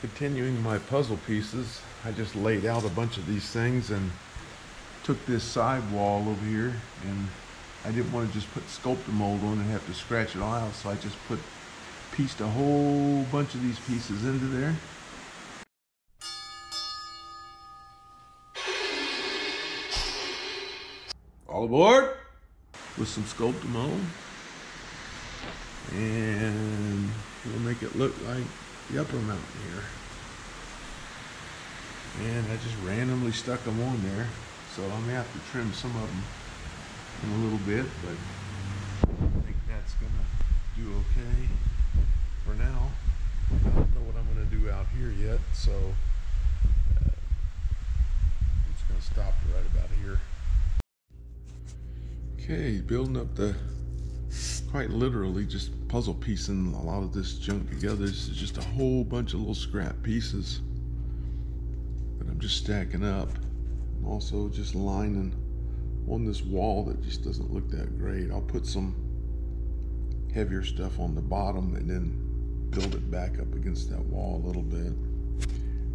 Continuing my puzzle pieces, I just laid out a bunch of these things and took this side wall over here, and I didn't want to just put Sculpt-A-Mold on and have to scratch it all out, so I just pieced a whole bunch of these pieces into there. All aboard! With some Sculpt-A-Mold, and we'll make it look like the upper mountain here. And I just randomly stuck them on there, so I may have to trim some of them in a little bit, but I think that's gonna do okay for now. I don't know what I'm gonna do out here yet, so I'm just gonna stop right about here. Okay, building up quite literally just puzzle piecing a lot of this junk together. This is just a whole bunch of little scrap pieces that I'm just stacking up. I'm also just lining on this wall that just doesn't look that great. I'll put some heavier stuff on the bottom and then build it back up against that wall a little bit.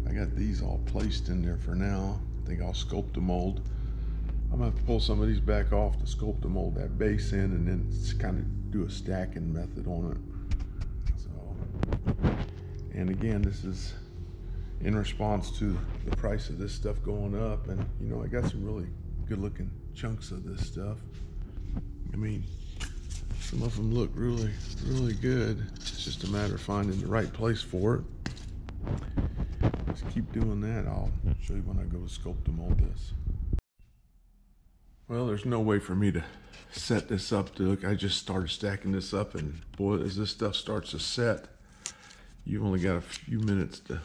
I got these all placed in there for now. I think I'll Sculpt-A-Mold. I'm gonna have to pull some of these back off to Sculpt-A-Mold that base in, and then kind of do a stacking method on it. So, and again, this is in response to the price of this stuff going up, and you know, I got some really good looking chunks of this stuff. I mean, some of them look really, really good. It's just a matter of finding the right place for it. Just keep doing that. I'll show you when I go to Sculpt-A-Mold this. Well, there's no way for me to set this up to look. I just started stacking this up, and boy, as this stuff starts to set, you've only got a few minutes to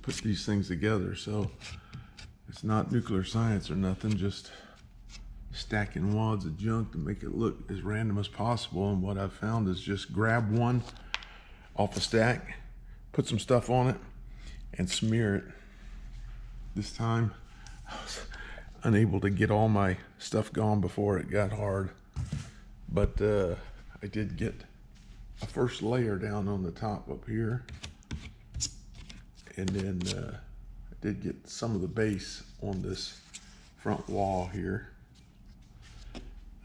put these things together. So it's not nuclear science or nothing, just stacking wads of junk to make it look as random as possible. And what I've found is just grab one off a stack, put some stuff on it, and smear it. This time I was unable to get all my stuff gone before it got hard, but I did get a first layer down on the top up here, and then I did get some of the base on this front wall here,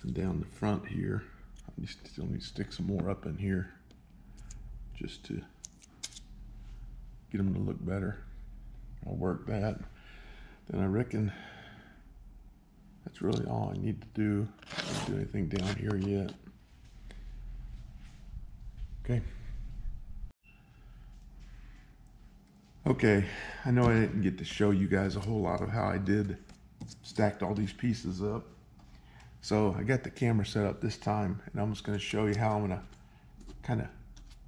and down the front here. I still need to stick some more up in here just to get them to look better. I'll work that. Then I reckon that's really all I need to do. I don't do anything down here yet. Okay, I know I didn't get to show you guys a whole lot of how I stacked all these pieces up. So I got the camera set up this time, and I'm just gonna show you how I'm gonna kind of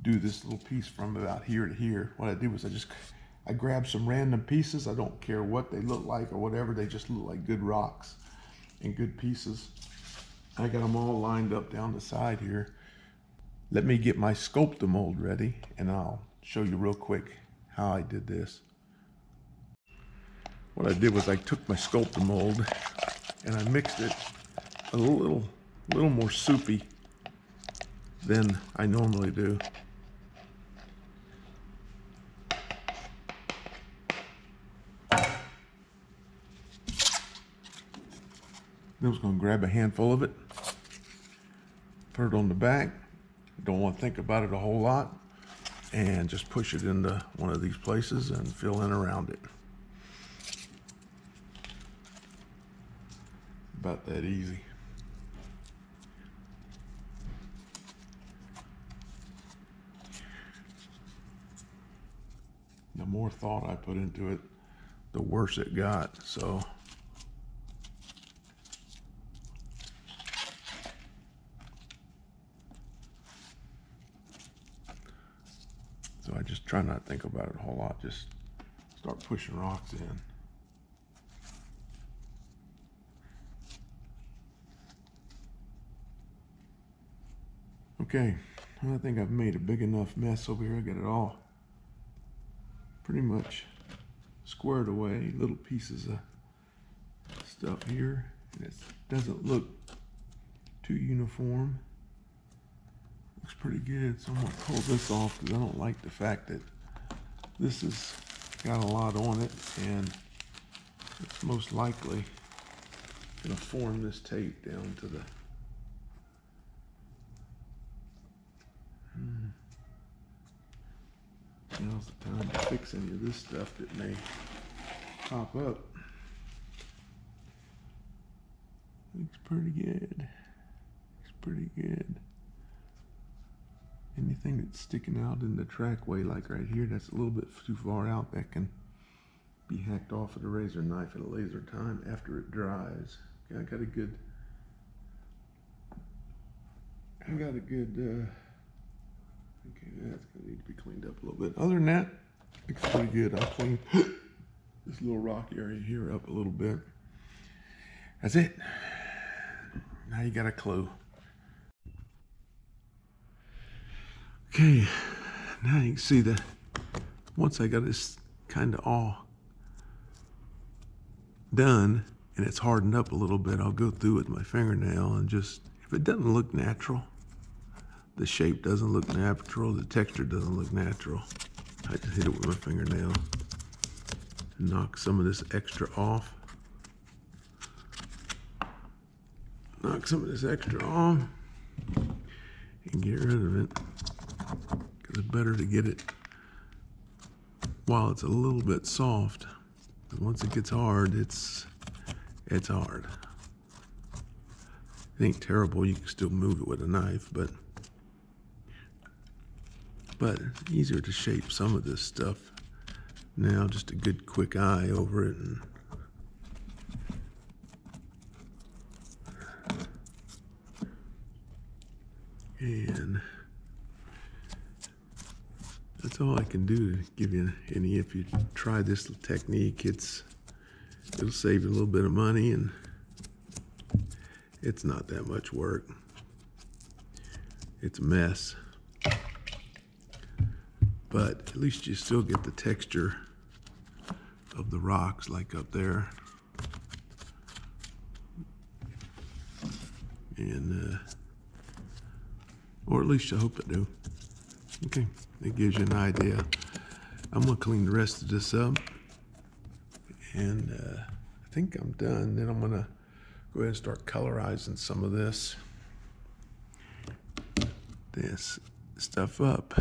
do this little piece from about here to here. What I did was I grabbed some random pieces. I don't care what they look like or whatever, they just look like good rocks and good pieces. I got them all lined up down the side here. Let me get my Sculpt-A-Mold ready, and I'll show you real quick how I did this. What I did was I took my Sculpt-A-Mold and I mixed it a little more soupy than I normally do. I was going to grab a handful of it, put it on the back. Don't want to think about it a whole lot, and just push it into one of these places and fill in around it. About that easy. The more thought I put into it, the worse it got. So I just try not to think about it a whole lot, just start pushing rocks in. Okay, I think I've made a big enough mess over here. I got it all pretty much squared away, little pieces of stuff here, and it doesn't look too uniform. Looks pretty good, so I'm gonna pull this off because I don't like the fact that This has got a lot on it, and it's most likely going to form this tape down to the Now's the time to fix any of this stuff that may pop up. Looks pretty good. Looks pretty good. Anything that's sticking out in the trackway, like right here, that's a little bit too far out, that can be hacked off with a razor knife at a later time after it dries. Okay, I got a good okay, that's gonna need to be cleaned up a little bit. Other than that, looks pretty good. I'll clean this little rock area here up a little bit. That's it. Now you got a clue. Okay, now you can see that once I got this kind of all done and it's hardened up a little bit, I'll go through with my fingernail and just, if it doesn't look natural, the shape doesn't look natural, the texture doesn't look natural, I just hit it with my fingernail. Knock some of this extra off. Knock some of this extra off and get rid of it. Because it's better to get it while it's a little bit soft. But once it gets hard, it's hard. It ain't terrible, you can still move it with a knife, but it's easier to shape some of this stuff now. Just a good quick eye over it, and that's all I can do to give you any. If you try this technique, it'll save you a little bit of money, and it's not that much work. It's a mess, but at least you still get the texture of the rocks, like up there. And or at least I hope I do. Okay, that gives you an idea. I'm gonna clean the rest of this up, and I think I'm done. Then I'm gonna go ahead and start colorizing some of this stuff up.